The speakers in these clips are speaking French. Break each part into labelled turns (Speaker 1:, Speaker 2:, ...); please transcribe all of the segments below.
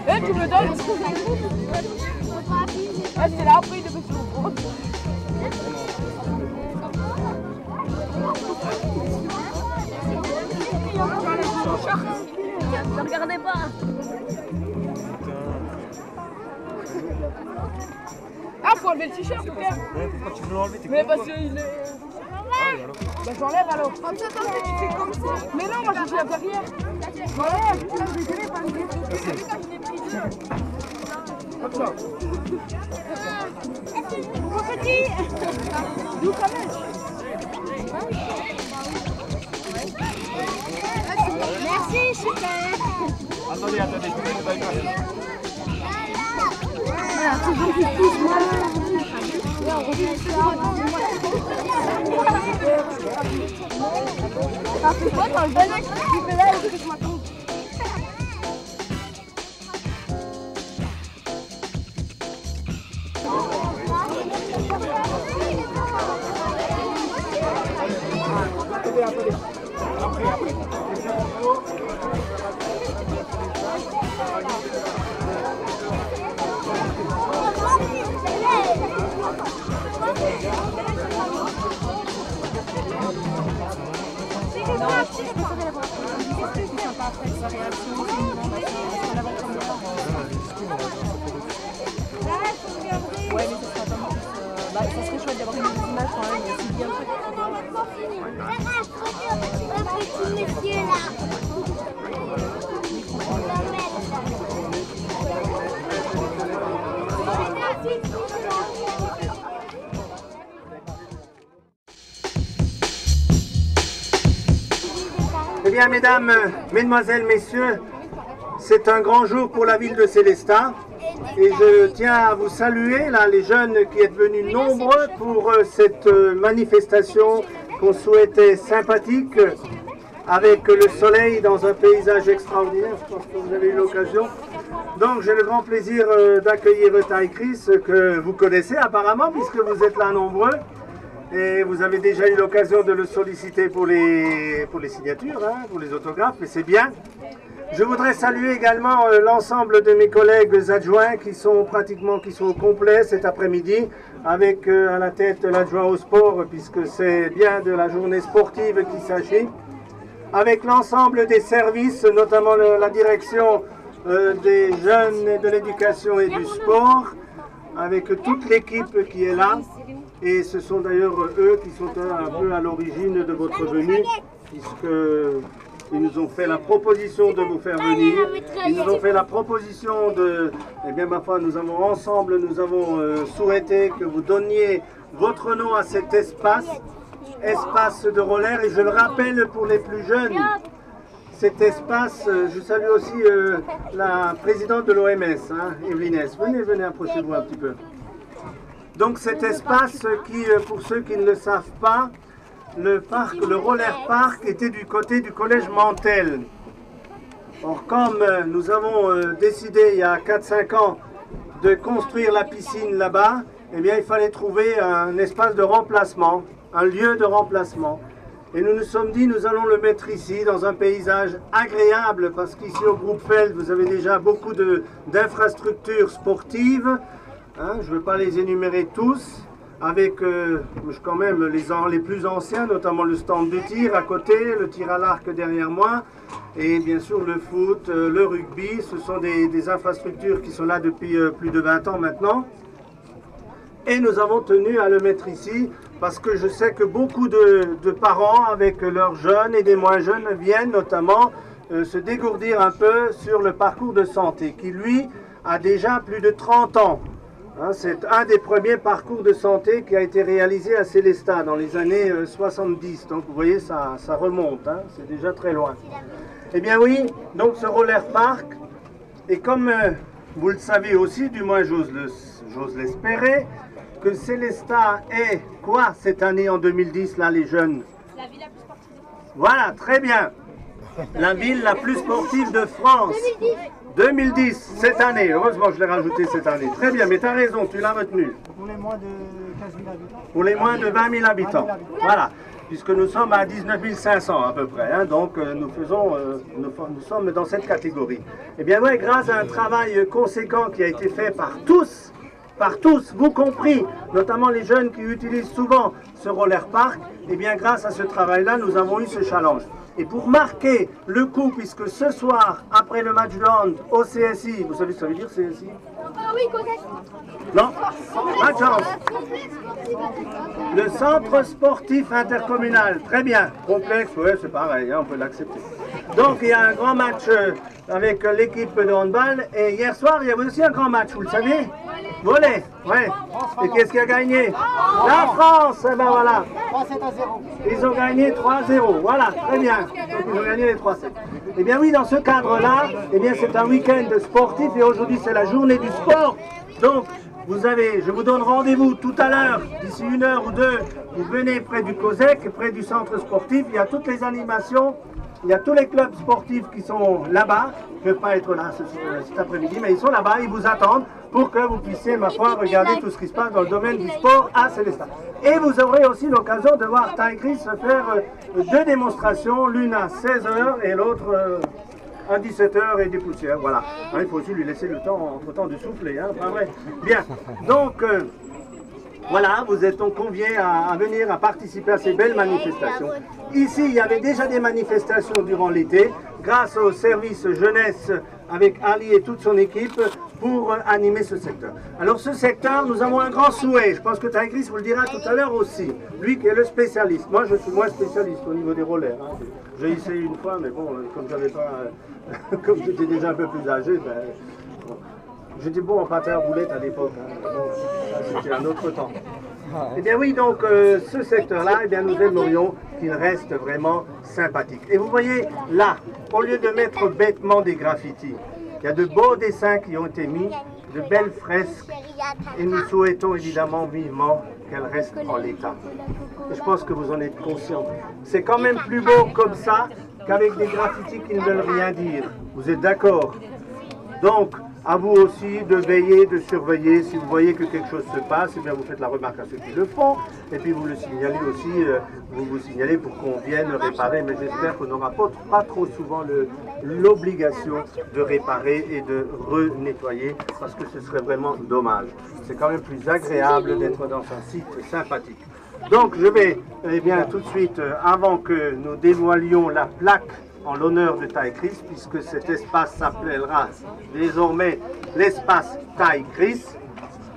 Speaker 1: Eh, tu me donnes. Ah, c'est là après, il devait se reprendre.
Speaker 2: Ne regardez pas.
Speaker 1: Ah, faut enlever le t-shirt, ok?
Speaker 3: Pourquoi tu veux l'enlever?
Speaker 1: Mais parce qu'il est... Bah j'enlève alors.
Speaker 4: Attends, tu fais comme ça.
Speaker 1: Mais non, moi je suis la derrière. J'enlève. Comme ça.
Speaker 4: Mon petit.
Speaker 1: D'où quand même?
Speaker 4: Merci, super.
Speaker 3: Attendez, je vais mettre pas une
Speaker 4: Ça fait quoi dans le bonnet qui fait là et que je m'attends?
Speaker 1: Ouais, mais ça serait pas mal. Bah, ça serait chouette d'avoir une image quand même, c'est bien fait.
Speaker 5: Eh bien, mesdames, mesdemoiselles, messieurs, c'est un grand jour pour la ville de Sélestat. Et je tiens à vous saluer, là, les jeunes qui êtes venus nombreux pour cette manifestation qu'on souhaitait sympathique, avec le soleil dans un paysage extraordinaire. Je pense que vous avez eu l'occasion. Donc j'ai le grand plaisir d'accueillir Taï Chris, que vous connaissez apparemment, puisque vous êtes là nombreux. Et vous avez déjà eu l'occasion de le solliciter pour les signatures, hein, pour les autographes, et c'est bien. Je voudrais saluer également l'ensemble de mes collègues adjoints qui sont au complet cet après-midi, avec à la tête l'adjoint au sport, puisque c'est bien de la journée sportive qu'il s'agit, avec l'ensemble des services, notamment la direction des jeunes et de l'éducation et du sport, avec toute l'équipe qui est là. Et ce sont d'ailleurs eux qui sont un peu à l'origine de votre venue, puisqu'ils nous ont fait la proposition de vous faire venir. Ils nous ont fait la proposition de... Eh bien, ma foi, nous avons souhaité que vous donniez votre nom à cet espace de roller. Et je le rappelle pour les plus jeunes, cet espace, je salue aussi la présidente de l'OMS, hein, Evelyne S. Venez, approchez-vous un petit peu. Donc cet espace qui, pour ceux qui ne le savent pas, le roller park était du côté du collège Mantel. Or, comme nous avons décidé il y a 4-5 ans de construire la piscine là-bas, eh bien il fallait trouver un espace de remplacement, un lieu de remplacement. Et nous nous sommes dit, nous allons le mettre ici, dans un paysage agréable, parce qu'ici au groupe Feld, vous avez déjà beaucoup d'infrastructures sportives. Hein, je ne vais pas les énumérer tous, avec quand même les plus anciens, notamment le stand de tir à côté, le tir à l'arc derrière moi, et bien sûr le foot, le rugby. Ce sont des infrastructures qui sont là depuis plus de 20 ans maintenant. Et nous avons tenu à le mettre ici, parce que je sais que beaucoup de parents, avec leurs jeunes et des moins jeunes, viennent notamment se dégourdir un peu sur le parcours de santé, qui lui a déjà plus de 30 ans. Hein, c'est un des premiers parcours de santé qui a été réalisé à Sélestat dans les années 70. Donc vous voyez, ça remonte, hein, c'est déjà très loin. Eh bien oui, donc ce roller park, et comme vous le savez aussi, du moins j'ose l'espérer, que Sélestat est quoi cette année en 2010, là les jeunes?
Speaker 2: La ville la plus sportive de France.
Speaker 5: Voilà, très bien. La ville la plus sportive de France. 2010, cette année, heureusement je l'ai rajouté cette année. Très bien, mais tu as raison, tu l'as retenu.
Speaker 6: Pour les moins de 15 000 habitants.
Speaker 5: Pour les moins de 20 000 habitants. Voilà. puisque nous sommes à 19 500 à peu près, hein, donc nous sommes dans cette catégorie. Eh bien oui, grâce à un travail conséquent qui a été fait par tous, vous compris, notamment les jeunes qui utilisent souvent ce roller park, eh bien grâce à ce travail-là, nous avons eu ce challenge. Et pour marquer le coup, puisque ce soir, après le match de hand au CSI, vous savez ce que ça veut dire CSI?
Speaker 4: Oui, contexte.
Speaker 5: Non, pas de chance. Le centre sportif intercommunal, très bien. Complexe, oui, c'est pareil, hein, on peut l'accepter. Donc il y a un grand match avec l'équipe de handball. Et hier soir, il y avait aussi un grand match, vous le saviez? Volley, ouais. Et qu'est-ce qui a gagné? La France, eh ben voilà.
Speaker 6: 3-7 à 0.
Speaker 5: Ils ont gagné 3-0, voilà, très bien. Donc ils ont gagné les 3-7. Eh bien oui, dans ce cadre-là, eh bien c'est un week-end sportif et aujourd'hui c'est la journée du sport. Donc je vous donne rendez-vous tout à l'heure, d'ici 1 heure ou 2, vous venez près du COSEC, près du centre sportif, il y a toutes les animations, il y a tous les clubs sportifs qui sont là-bas, ils ne peuvent pas être là cet après-midi, mais ils sont là-bas, ils vous attendent pour que vous puissiez, ma foi, regarder tout ce qui se passe dans le domaine du sport à Célestat. Et vous aurez aussi l'occasion de voir Ty Chris faire 2 démonstrations, l'une à 16h et l'autre à 17h et des poussières, voilà. Hein, il faut aussi lui laisser le temps, entre-temps, de souffler, hein, pas vrai? Bien, donc, voilà, vous êtes donc conviés à venir, à participer à ces belles manifestations. Ici, il y avait déjà des manifestations durant l'été, grâce au service jeunesse avec Ali et toute son équipe, pour animer ce secteur. Alors ce secteur, nous avons un grand souhait, je pense que Ty Chris vous le dira tout à l'heure aussi, lui qui est le spécialiste. Moi je suis moins spécialiste au niveau des rollers, hein. J'ai essayé une fois, mais bon, comme j'avais pas, comme j'étais déjà un peu plus âgé, ben, bon. J'étais bon en patin à roulettes à l'époque, hein. Bon, c'était un autre temps. Eh bien oui, donc ce secteur-là, eh bien nous aimerions qu'il reste vraiment sympathique. Et vous voyez là, au lieu de mettre bêtement des graffitis, il y a de beaux dessins qui ont été mis, de belles fresques, et nous souhaitons évidemment vivement qu'elles restent en l'état. Et je pense que vous en êtes conscients. C'est quand même plus beau comme ça qu'avec des graffitis qui ne veulent rien dire. Vous êtes d'accord? Donc, à vous aussi de veiller, de surveiller. Si vous voyez que quelque chose se passe, eh bien vous faites la remarque à ceux qui le font, et puis vous le signalez aussi, vous signalez pour qu'on vienne réparer. Mais j'espère qu'on n'aura pas trop souvent l'obligation de réparer et de renettoyer, parce que ce serait vraiment dommage. C'est quand même plus agréable d'être dans un site sympathique. Donc je vais, eh bien, tout de suite, avant que nous dévoilions la plaque en l'honneur de Ty Chris, puisque cet espace s'appellera désormais l'espace Ty Chris.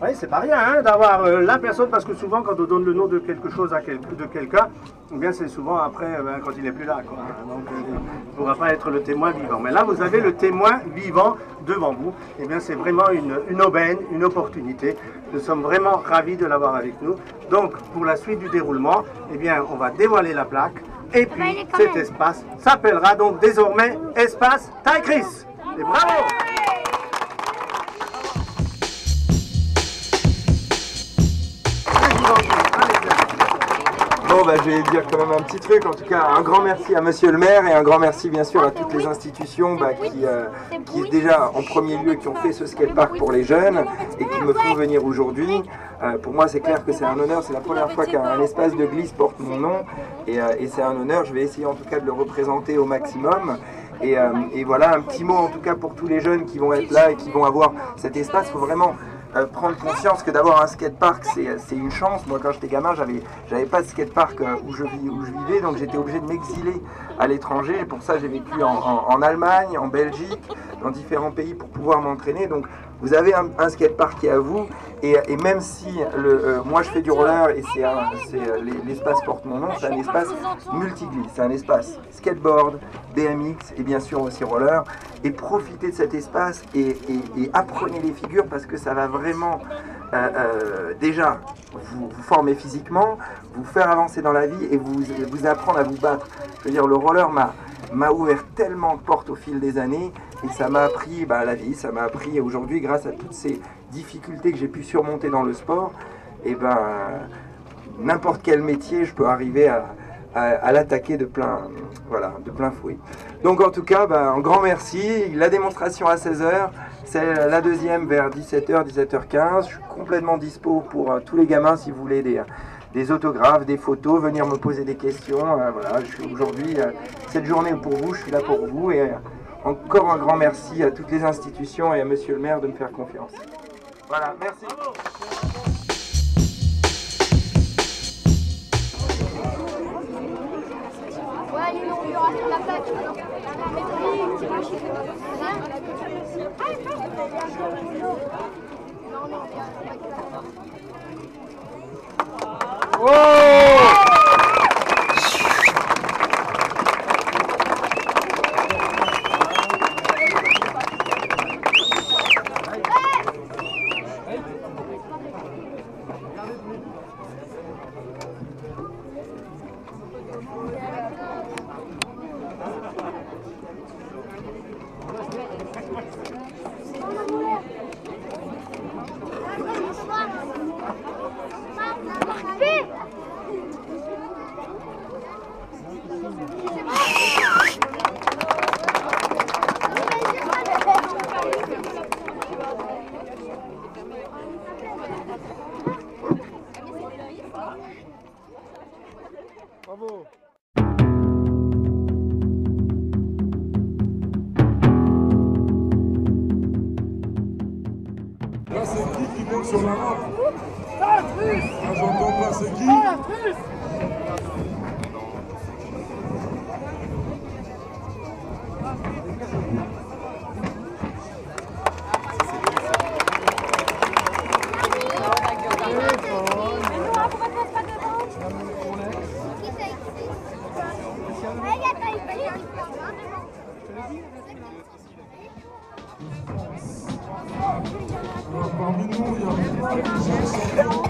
Speaker 5: Oui, c'est pas rien hein, d'avoir la personne, parce que souvent quand on donne le nom de quelque chose à quelqu'un, eh bien c'est souvent après quand il n'est plus là, quoi. Donc il ne pourra pas être le témoin vivant. Mais là vous avez le témoin vivant devant vous. Eh bien c'est vraiment une aubaine, une opportunité. Nous sommes vraiment ravis de l'avoir avec nous. Donc pour la suite du déroulement, eh bien on va dévoiler la plaque. Et puis cet espace s'appellera donc désormais espace Ty Chris. Et bravo!
Speaker 7: Bon, bah, je vais dire quand même un petit truc. En tout cas, un grand merci à Monsieur le maire et un grand merci bien sûr à toutes les institutions qui déjà en premier lieu qui ont fait ce skatepark pour les jeunes et qui me font venir aujourd'hui. Pour moi, c'est clair que c'est un honneur. C'est la première fois qu'un espace de glisse porte mon nom et c'est un honneur. Je vais essayer en tout cas de le représenter au maximum. Et voilà, un petit mot en tout cas pour tous les jeunes qui vont être là et qui vont avoir cet espace. Il faut vraiment prendre conscience que d'avoir un skatepark c'est une chance. Moi quand j'étais gamin j'avais pas de skatepark où je vivais, donc j'étais obligé de m'exiler à l'étranger et pour ça j'ai vécu en Allemagne, en Belgique, dans différents pays pour pouvoir m'entraîner. Donc vous avez un skatepark qui est à vous et même si moi je fais du roller et l'espace porte mon nom, c'est un espace multiglisse, c'est un espace skateboard, BMX et bien sûr aussi roller, et profitez de cet espace et apprenez les figures parce que ça va vraiment déjà vous former physiquement, vous faire avancer dans la vie et vous apprendre à vous battre. Je veux dire, le roller m'a ouvert tellement de portes au fil des années et ça m'a appris la vie, ça m'a appris aujourd'hui grâce à toutes ces difficultés que j'ai pu surmonter dans le sport, et n'importe quel métier je peux arriver à l'attaquer de plein fouet. Donc en tout cas, un grand merci. La démonstration à 16h, c'est la deuxième vers 17h, 17h15. Je suis complètement dispo pour tous les gamins si vous voulez des autographes, des photos, venir me poser des questions. Voilà, je suis aujourd'hui, cette journée pour vous, je suis là pour vous. Et encore un grand merci à toutes les institutions et à monsieur le maire de me faire confiance. Voilà, merci.
Speaker 3: Bravo.
Speaker 6: Là, c'est qui monte sur la rampe? Ah, j'entends pas, c'est qui? Alors, parmi nous, il y a plusieurs champions.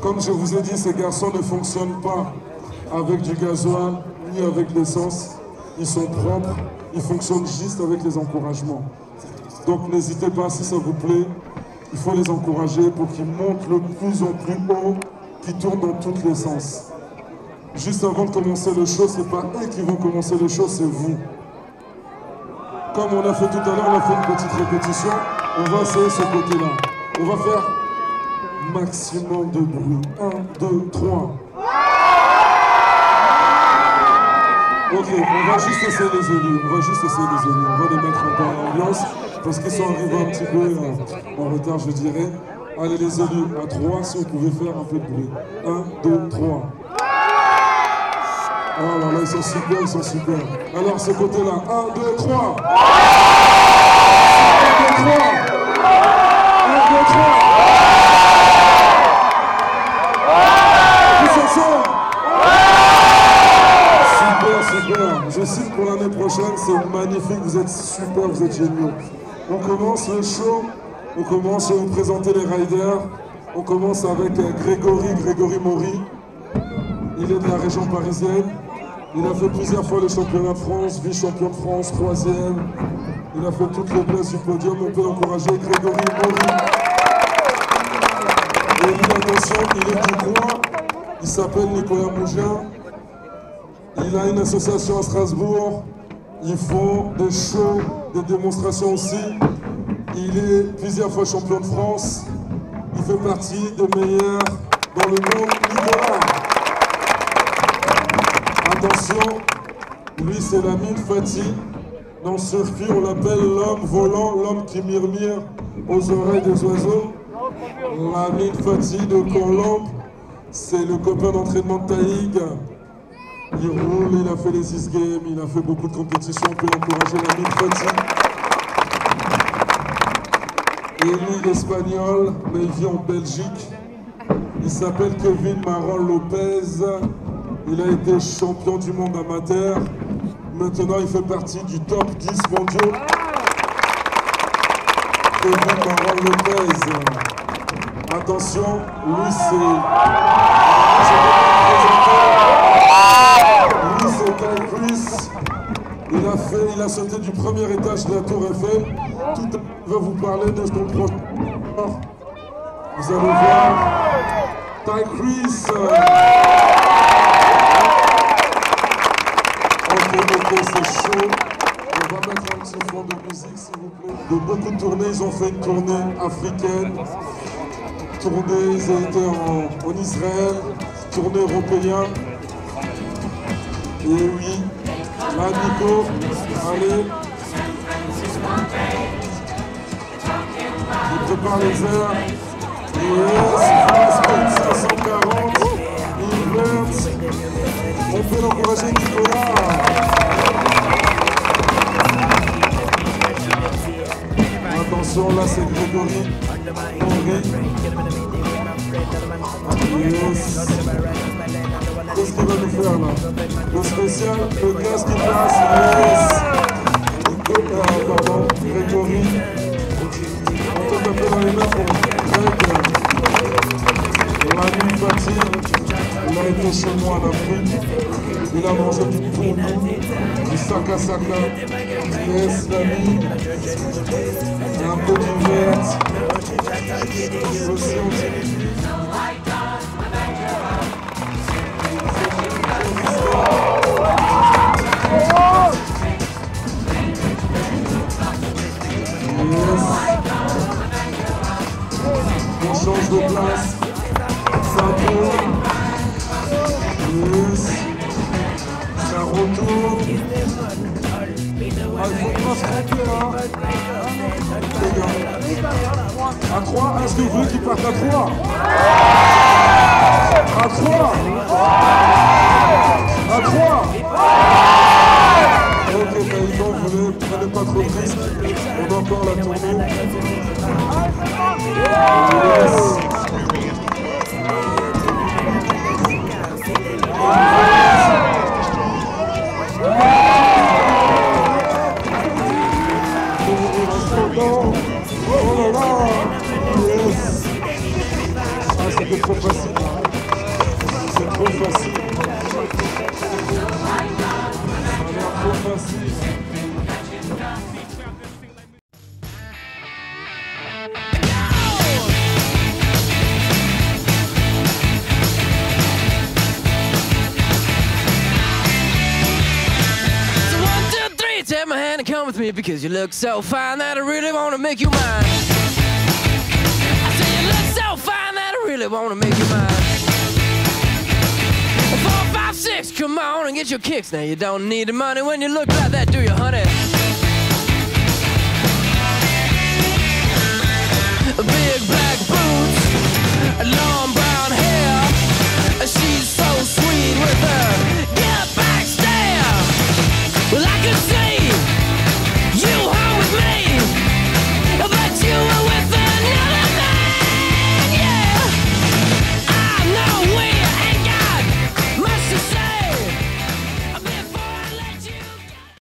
Speaker 6: Comme je vous ai dit, ces garçons ne fonctionnent pas avec du gasoil ni avec l'essence. Ils sont propres, ils fonctionnent juste avec les encouragements. Donc n'hésitez pas, si ça vous plaît, il faut les encourager pour qu'ils montent le plus en plus haut, qu'ils tournent dans tous les sens. Juste avant de commencer le show, ce n'est pas eux qui vont commencer le show, c'est vous. Comme on a fait tout à l'heure, on a fait une petite répétition, on va essayer ce côté-là. On va faire maximum de bruit. 1, 2, 3. Ok, on va juste essayer les élus. On va les mettre un peu en ambiance parce qu'ils sont arrivés un petit peu en retard, je dirais. Allez les élus, à 3, si vous pouvez faire un peu de bruit. 1, 2, 3. Alors là, ils sont super. Alors ce côté-là, 1, 2, 3. 1, 2, 3. 1, 2, 3. Super. Je cite pour l'année prochaine, c'est magnifique, vous êtes super, vous êtes géniaux. On commence le show, on commence, je vais vous présenter les riders. On commence avec Grégory Maury. Il est de la région parisienne. Il a fait plusieurs fois le championnat de France, vice-champion de France, 3e. Il a fait toutes les places du podium, on peut l'encourager, Grégory Maury. Et lui, attention, il est du coin, il s'appelle Nicolas Mougin. Il a une association à Strasbourg, ils font des shows, des démonstrations aussi. Il est plusieurs fois champion de France, il fait partie des meilleurs dans le monde. Nicolas, attention, lui c'est Lamine Fati. Dans le circuit, on l'appelle l'homme volant, l'homme qui murmure aux oreilles des oiseaux. Lamine Fati de Colombe. C'est le copain d'entraînement de Taïg. Il roule, il a fait les X Games, il a fait beaucoup de compétitions, on peut encourager la mine Fati. Et lui, il est espagnol, mais il vit en Belgique. Il s'appelle Kevin Maron Lopez. Il a été champion du monde amateur. Maintenant, il fait partie du top 10 mondiaux. Kevin Maron Lopez. Attention, lui c'est... Lui c'est Ty Chris. Il a sauté du premier étage de la Tour Eiffel. Tout va vous parler de son prochain. Vous allez voir Ty Chris. Ok, c'est chaud. On va mettre un petit fond de musique s'il vous plaît. De beaucoup de tournées, ils ont fait une tournée africaine. Ils ont été en Israël, tournée européenne. Et oui, là Nico, allez. Il prépare les airs. Yes, Sprint 540. Invert. On peut l'encourager Nicolas. Attention, là c'est Grégory. Yes. Qu'est-ce qu'il va nous faire là? Le spécial, le gaz qui passe. Yes. Pardon, Grégory. On peut taper dans les mains pour Greg. L'ami Fati, il a été chez moi en Afrique. Il a mangé du tournou, du saka saka. Yes, l'ami. Un peu d'hiver. Aussi on dit. On change de place. Ça tourne. Yes. Ça retourne. Ah, il faut pas se tromper, hein. Les gars. À 3, est-ce que vous voulez qu'ils partent à 3? À 3. À 3. Ok, Taïban, vous ne prenez pas trop de risques. On a encore la tournée. Yes. Oh là là. Yes. Ah, c'était trop facile. C'est trop facile. Ça a l'air trop facile.
Speaker 8: Take my hand and come with me because you look so fine that I really want to make you mine. I say you look so fine that I really want to make you mine. 4, 5, 6, come on and get your kicks. Now you don't need the money when you look like that, do you, honey?